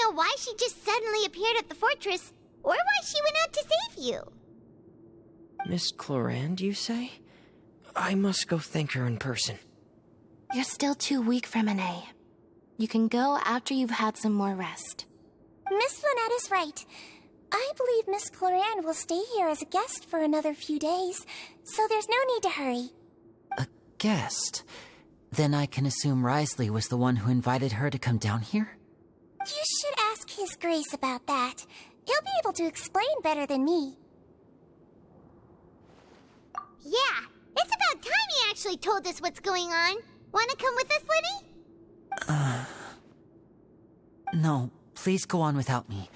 know why she just suddenly appeared at the fortress, or why she went out to save you. Miss Clorand, you say? I must go thank her in person. You're still too weak for Monet. You can go after you've had some more rest. Miss Lynette is right. I believe Miss Clorand will stay here as a guest for another few days, so there's no need to hurry. A guest? Then I can assume Risley was the one who invited her to come down here? You should ask His Grace about that. He'll be able to explain better than me. Yeah, it's about time he actually told us what's going on. Wanna come with us, Lenny? No, please go on without me.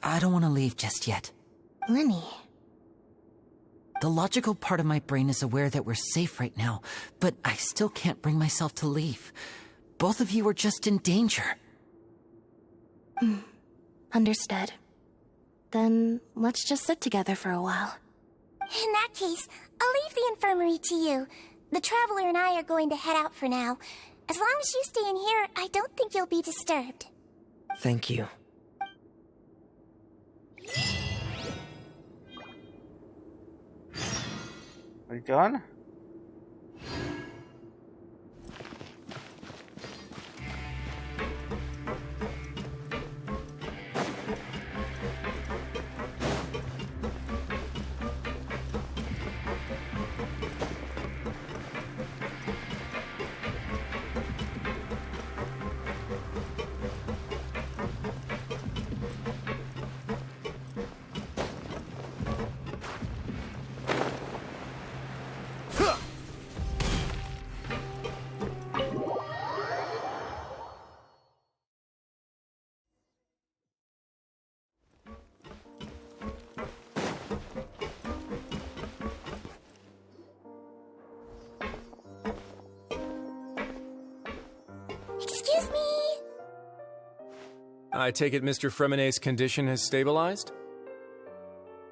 I don't want to leave just yet. Lenny. The logical part of my brain is aware that we're safe right now, but I still can't bring myself to leave. Both of you are just in danger. Understood. Then let's just sit together for a while. In that case, I'll leave the infirmary to you. The Traveler and I are going to head out for now. As long as you stay in here, I don't think you'll be disturbed. Thank you. Are you done? Excuse me? I take it Mr. Fremonet's condition has stabilized?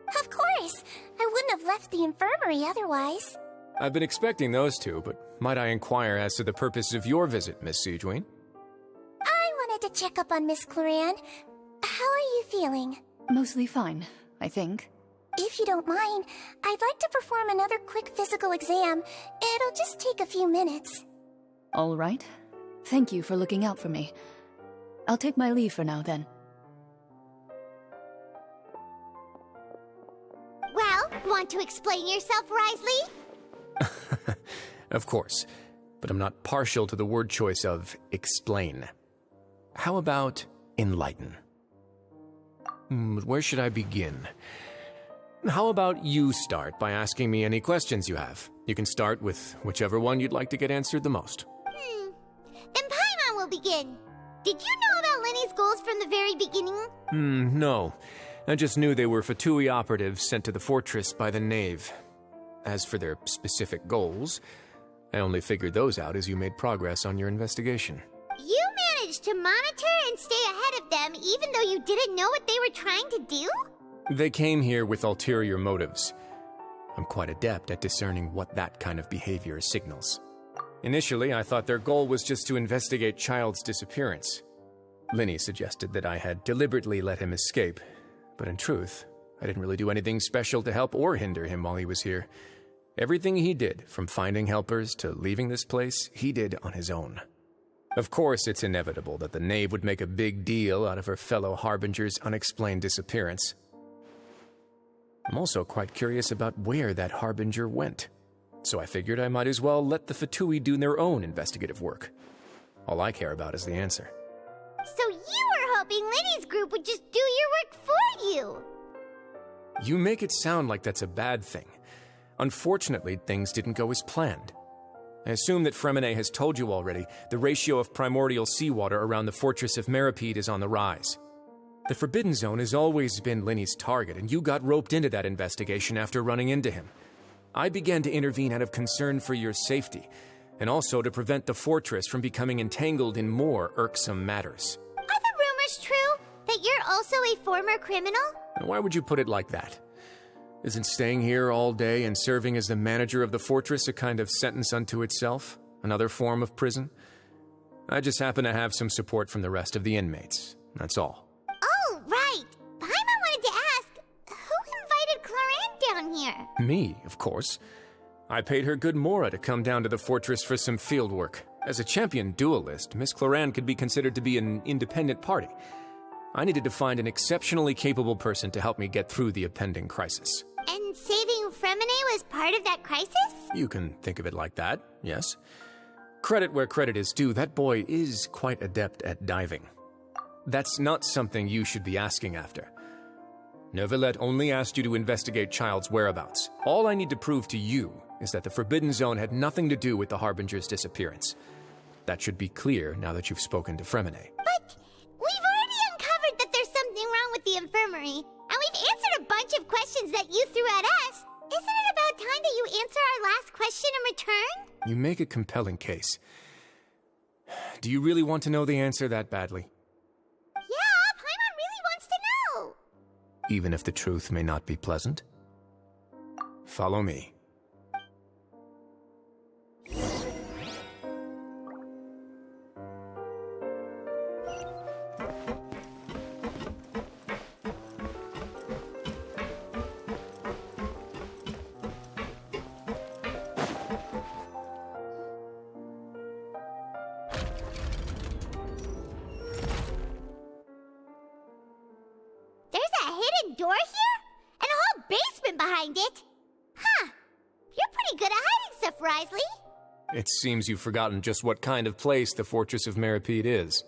Of course. I wouldn't have left the infirmary otherwise. I've been expecting those two, but might I inquire as to the purpose of your visit, Miss Siegewien? I wanted to check up on Miss Clorand. How are you feeling? Mostly fine, I think. If you don't mind, I'd like to perform another quick physical exam. It'll just take a few minutes. All right. Thank you for looking out for me. I'll take my leave for now, then. Well, want to explain yourself, Risley? Of course, but I'm not partial to the word choice of explain. How about enlighten? Where should I begin? How about you start by asking me any questions you have? You can start with whichever one you'd like to get answered the most. Then Paimon will begin. Did you know about Lenny's goals from the very beginning? No. I just knew they were Fatui operatives sent to the fortress by the Knave. As for their specific goals, I only figured those out as you made progress on your investigation. You managed to monitor and stay ahead of them even though you didn't know what they were trying to do? They came here with ulterior motives. I'm quite adept at discerning what that kind of behavior signals. Initially, I thought their goal was just to investigate Child's disappearance. Linny suggested that I had deliberately let him escape, but in truth, I didn't really do anything special to help or hinder him while he was here. Everything he did, from finding helpers to leaving this place, he did on his own. Of course, it's inevitable that the Knave would make a big deal out of her fellow Harbinger's unexplained disappearance. I'm also quite curious about where that Harbinger went, so I figured I might as well let the Fatui do their own investigative work. All I care about is the answer. So you were hoping Lenny's group would just do your work for you! You make it sound like that's a bad thing. Unfortunately, things didn't go as planned. I assume that Fremonet has told you already the ratio of primordial seawater around the fortress of Meripede is on the rise. The Forbidden Zone has always been Lenny's target, and you got roped into that investigation after running into him. I began to intervene out of concern for your safety, and also to prevent the fortress from becoming entangled in more irksome matters. Are the rumors true? That you're also a former criminal? And why would you put it like that? Isn't staying here all day and serving as the manager of the fortress a kind of sentence unto itself? Another form of prison? I just happen to have some support from the rest of the inmates. That's all. Oh, right. Paimon wanted to ask, who invited Cloran down here? Me, of course. I paid her good mora to come down to the fortress for some field work. As a champion duelist, Miss Cloran could be considered to be an independent party. I needed to find an exceptionally capable person to help me get through the impending crisis. And saving Fremine was part of that crisis? You can think of it like that, yes. Credit where credit is due, that boy is quite adept at diving. That's not something you should be asking after. Neuvillette only asked you to investigate Child's whereabouts. All I need to prove to you is that the Forbidden Zone had nothing to do with the Harbinger's disappearance. That should be clear now that you've spoken to Fremine. But we've already uncovered that there's something wrong with the infirmary, and we've answered a bunch of questions that you threw at us. Isn't it about time that you answer our last question in return? You make a compelling case. Do you really want to know the answer that badly? Yeah, Paimon really wants to know. Even if the truth may not be pleasant? Follow me. Door here? And a whole basement behind it? Huh. You're pretty good at hiding stuff, Risley. It seems you've forgotten just what kind of place the Fortress of Meripede is.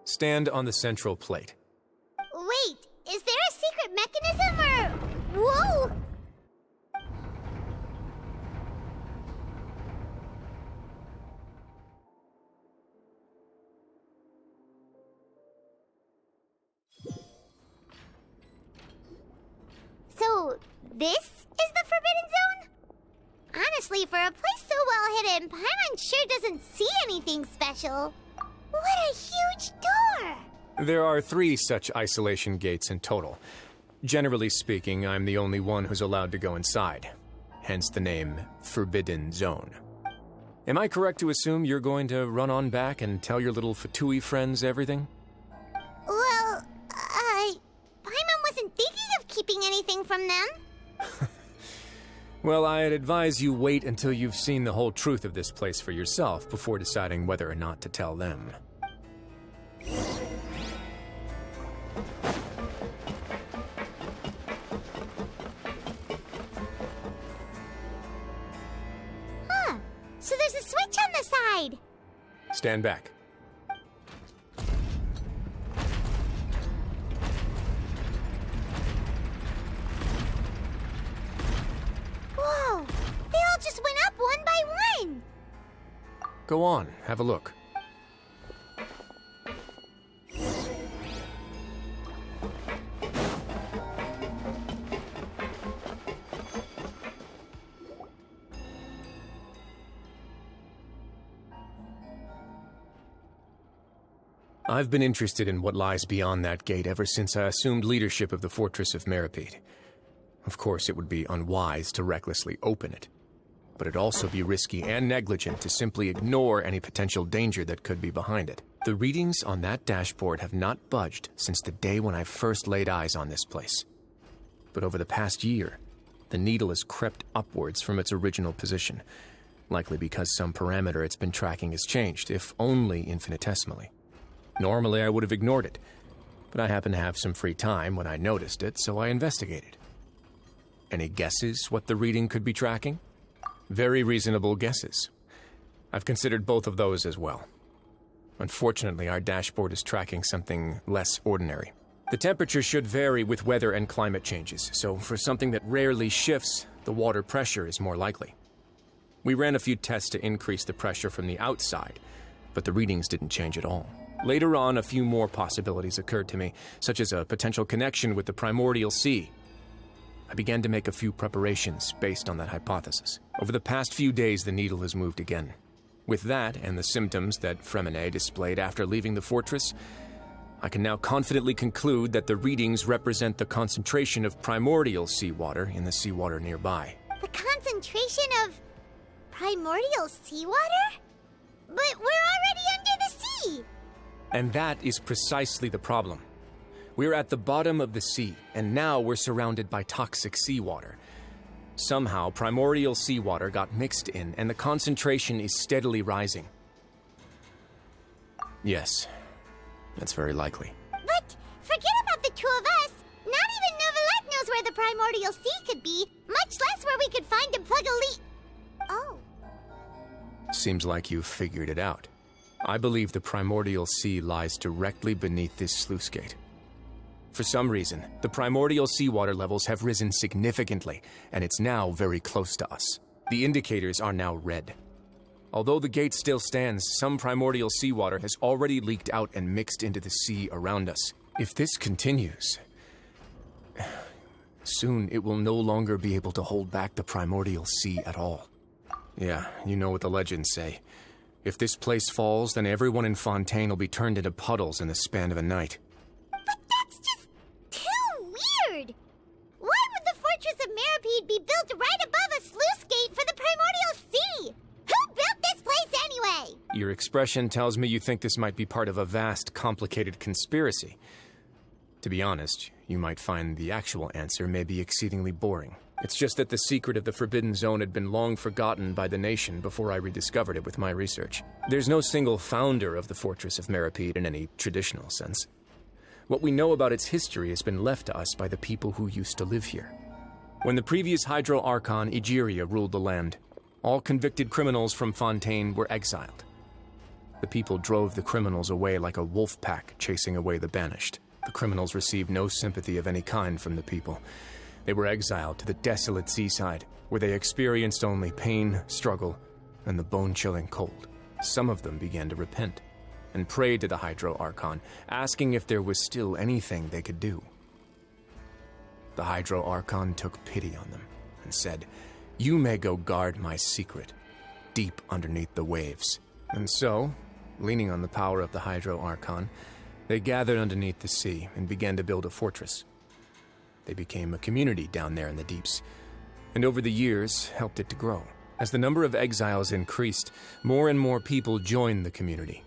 Stand on the central plate. Wait, is there a secret mechanism or... Whoa! So, this is the Forbidden Zone? Honestly, for a place so well hidden, Paimon sure doesn't see anything special. What a huge door! There are 3 such isolation gates in total. Generally speaking, I'm the only one who's allowed to go inside. Hence the name Forbidden Zone. Am I correct to assume you're going to run on back and tell your little Fatui friends everything? Well, Paimon wasn't thinking of keeping anything from them. Well, I'd advise you wait until you've seen the whole truth of this place for yourself before deciding whether or not to tell them. Huh. So there's a switch on the side. Stand back. Whoa! They all just went up one by one! Go on, have a look. I've been interested in what lies beyond that gate ever since I assumed leadership of the Fortress of Meripede. Of course, it would be unwise to recklessly open it, but it'd also be risky and negligent to simply ignore any potential danger that could be behind it. The readings on that dashboard have not budged since the day when I first laid eyes on this place. But over the past year, the needle has crept upwards from its original position, likely because some parameter it's been tracking has changed, if only infinitesimally. Normally, I would have ignored it, but I happened to have some free time when I noticed it, so I investigated. Any guesses what the reading could be tracking? Very reasonable guesses. I've considered both of those as well. Unfortunately, our dashboard is tracking something less ordinary. The temperature should vary with weather and climate changes, so for something that rarely shifts, the water pressure is more likely. We ran a few tests to increase the pressure from the outside, but the readings didn't change at all. Later on, a few more possibilities occurred to me, such as a potential connection with the primordial sea. I began to make a few preparations based on that hypothesis. Over the past few days, the needle has moved again. With that, and the symptoms that Fremine displayed after leaving the fortress, I can now confidently conclude that the readings represent the concentration of primordial seawater in the seawater nearby. The concentration of primordial seawater? But we're already under the sea! And that is precisely the problem. We're at the bottom of the sea, and now we're surrounded by toxic seawater. Somehow, primordial seawater got mixed in, and the concentration is steadily rising. Yes, that's very likely. But forget about the two of us! Not even Novelette knows where the primordial sea could be, much less where we could find and plug a leak. Oh. Seems like you've figured it out. I believe the primordial sea lies directly beneath this sluice gate. For some reason, the primordial seawater levels have risen significantly, and it's now very close to us. The indicators are now red. Although the gate still stands, some primordial seawater has already leaked out and mixed into the sea around us. If this continues, soon it will no longer be able to hold back the primordial sea at all. Yeah, you know what the legends say. If this place falls, then everyone in Fontaine will be turned into puddles in the span of a night. But that's just too weird! Why would the Fortress of Meripede be built right above a sluice gate for the primordial sea? Who built this place anyway? Your expression tells me you think this might be part of a vast, complicated conspiracy. To be honest, you might find the actual answer may be exceedingly boring. It's just that the secret of the Forbidden Zone had been long forgotten by the nation before I rediscovered it with my research. There's no single founder of the Fortress of Meripede in any traditional sense. What we know about its history has been left to us by the people who used to live here. When the previous Hydro Archon, Egeria, ruled the land, all convicted criminals from Fontaine were exiled. The people drove the criminals away like a wolf pack chasing away the banished. The criminals received no sympathy of any kind from the people. They were exiled to the desolate seaside, where they experienced only pain, struggle, and the bone-chilling cold. Some of them began to repent, and prayed to the Hydro Archon, asking if there was still anything they could do. The Hydro Archon took pity on them, and said, "You may go guard my secret, deep underneath the waves." And so, leaning on the power of the Hydro Archon, they gathered underneath the sea and began to build a fortress. They became a community down there in the deeps, and over the years helped it to grow. As the number of exiles increased, more and more people joined the community.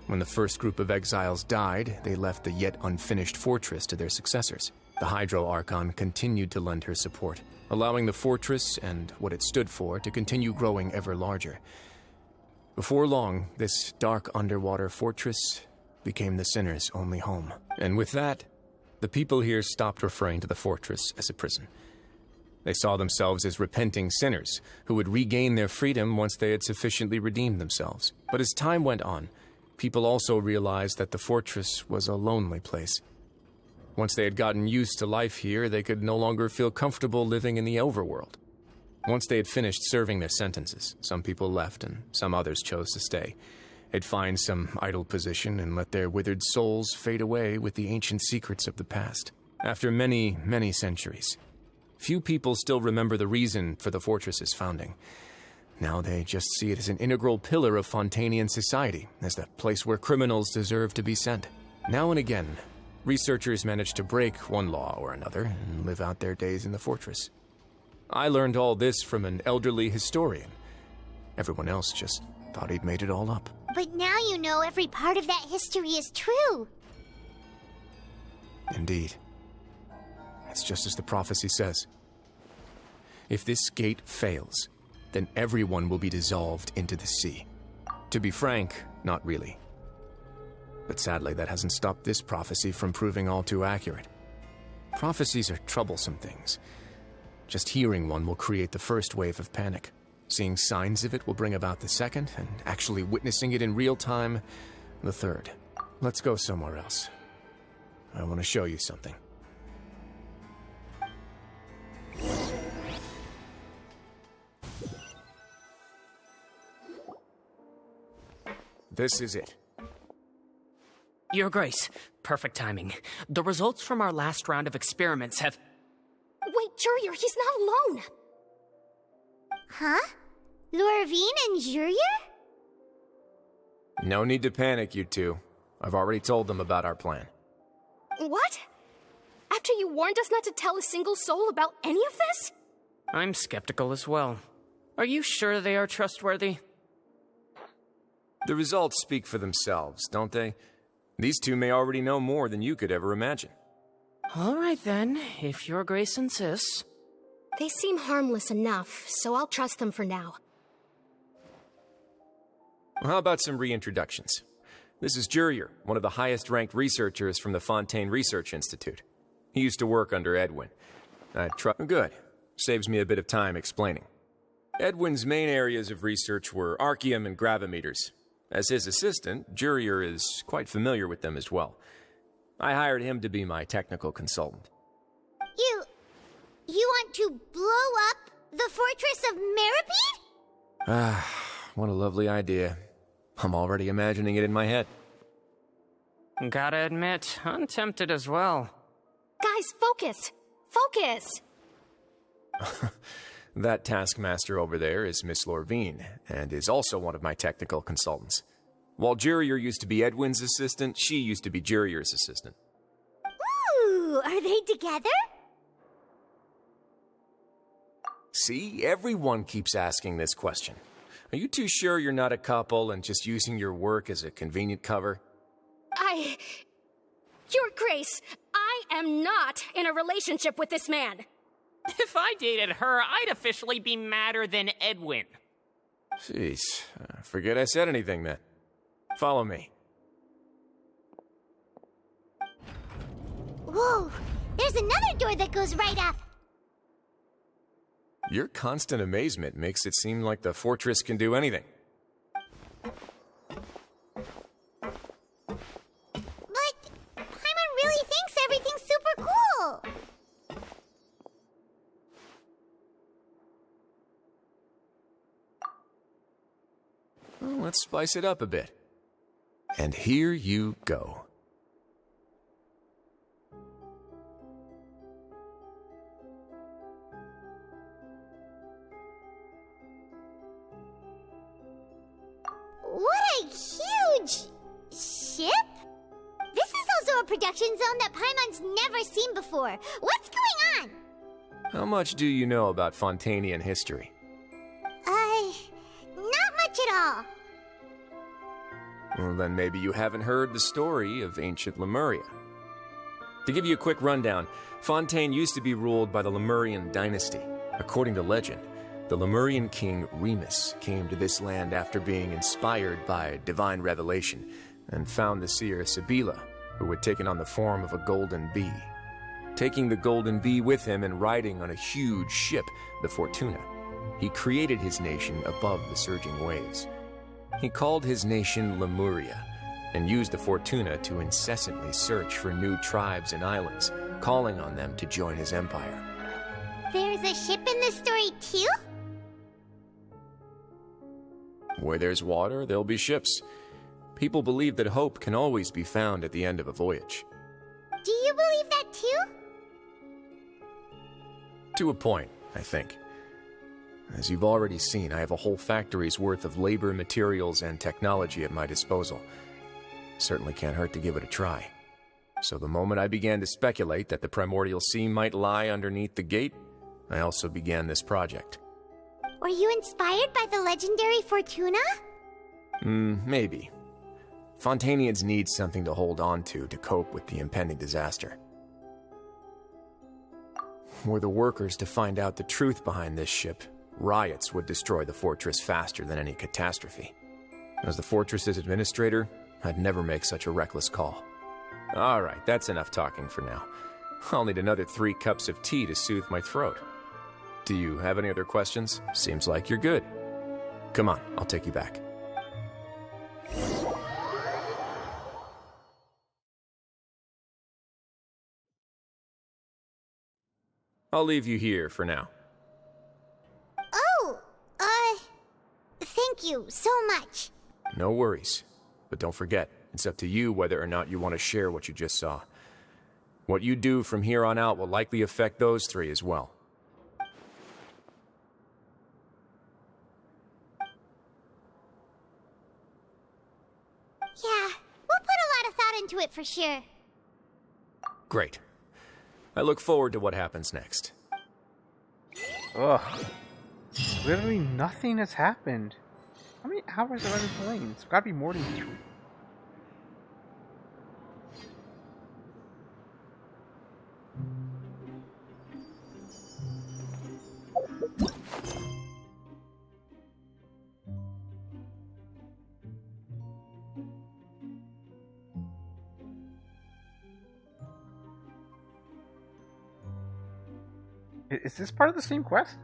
When the first group of exiles died, they left the yet unfinished fortress to their successors. The Hydro Archon continued to lend her support, allowing the fortress and what it stood for to continue growing ever larger. Before long, this dark underwater fortress became the sinner's only home. And with that, the people here stopped referring to the fortress as a prison. They saw themselves as repenting sinners who would regain their freedom once they had sufficiently redeemed themselves. But as time went on, people also realized that the fortress was a lonely place. Once they had gotten used to life here, they could no longer feel comfortable living in the overworld. Once they had finished serving their sentences, some people left and some others chose to stay. They'd find some idle position and let their withered souls fade away with the ancient secrets of the past. After many, many centuries, few people still remember the reason for the fortress's founding. Now they just see it as an integral pillar of Fontainian society, as the place where criminals deserve to be sent. Now and again, researchers manage to break one law or another and live out their days in the fortress. I learned all this from an elderly historian. Everyone else just thought he'd made it all up. But now you know every part of that history is true. Indeed. It's just as the prophecy says. If this gate fails, then everyone will be dissolved into the sea. To be frank, not really. But sadly, that hasn't stopped this prophecy from proving all too accurate. Prophecies are troublesome things. Just hearing one will create the first wave of panic. Seeing signs of it will bring about the second, and actually witnessing it in real time, the third. Let's go somewhere else. I want to show you something. This is it. Your Grace, perfect timing. The results from our last round of experiments have... Wait, Jurier, he's not alone. Huh? Lorvine and Jurier? No need to panic, you two. I've already told them about our plan. What? After you warned us not to tell a single soul about any of this? I'm skeptical as well. Are you sure they are trustworthy? The results speak for themselves, don't they? These two may already know more than you could ever imagine. All right then, if your grace insists. They seem harmless enough, so I'll trust them for now. Well, how about some reintroductions? This is Jurier, one of the highest-ranked researchers from the Fontaine Research Institute. He used to work under Edwin. Good. Saves me a bit of time explaining. Edwin's main areas of research were archeum and gravimeters. As his assistant, Jurier is quite familiar with them as well. I hired him to be my technical consultant. You want to blow up the fortress of Meripede? Ah, what a lovely idea. I'm already imagining it in my head. Gotta admit, I'm tempted as well. Guys, focus! Focus! That taskmaster over there is Miss Lorvine, and is also one of my technical consultants. While Jurier used to be Edwin's assistant, she used to be Jurier's assistant. Ooh, are they together? See, everyone keeps asking this question. Are you too sure you're not a couple and just using your work as a convenient cover? Your Grace, I am not in a relationship with this man. If I dated her, I'd officially be madder than Edwin. Jeez, forget I said anything then. Follow me. Whoa, there's another door that goes right up. Your constant amazement makes it seem like the fortress can do anything. But Paimon really thinks everything's super cool. Well, let's spice it up a bit. And here you go. What a huge ship! This is also a production zone that Paimon's never seen before. What's going on? How much do you know about Fontainian history? Not much at all. Well, then maybe you haven't heard the story of ancient Lemuria. To give you a quick rundown, Fontaine used to be ruled by the Lemurian dynasty. According to legend, the Lemurian king Remus came to this land after being inspired by divine revelation and found the seer Sibila, who had taken on the form of a golden bee. Taking the golden bee with him and riding on a huge ship, the Fortuna, he created his nation above the surging waves. He called his nation Lemuria and used the Fortuna to incessantly search for new tribes and islands, calling on them to join his empire. There's a ship in this story too? Where there's water, there'll be ships. People believe that hope can always be found at the end of a voyage. Do you believe that too? To a point, I think. As you've already seen, I have a whole factory's worth of labor, materials, and technology at my disposal. Certainly can't hurt to give it a try. So the moment I began to speculate that the primordial sea might lie underneath the gate, I also began this project. Were you inspired by the legendary Fortuna? Maybe. Fontainians need something to hold on to cope with the impending disaster. Were the workers to find out the truth behind this ship, riots would destroy the fortress faster than any catastrophe. As the fortress's administrator, I'd never make such a reckless call. All right, that's enough talking for now. I'll need another 3 cups of tea to soothe my throat. Do you have any other questions? Seems like you're good. Come on, I'll take you back. I'll leave you here for now. Oh, thank you so much. No worries. But don't forget, it's up to you whether or not you want to share what you just saw. What you do from here on out will likely affect those 3 as well. Yeah, we'll put a lot of to it for sure. Great. I look forward to what happens next. Ugh. Literally nothing has happened. How many hours have I been playing? It's gotta be more than 3. Is this part of the same quest?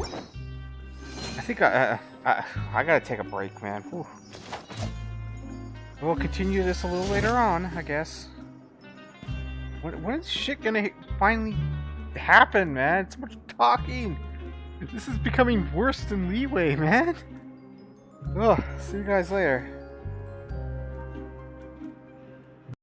I think I gotta take a break, man. Whew. We'll continue this a little later on, I guess. When is shit gonna finally happen, man? It's so much talking. This is becoming worse than Leeway, man. Ugh, see you guys later.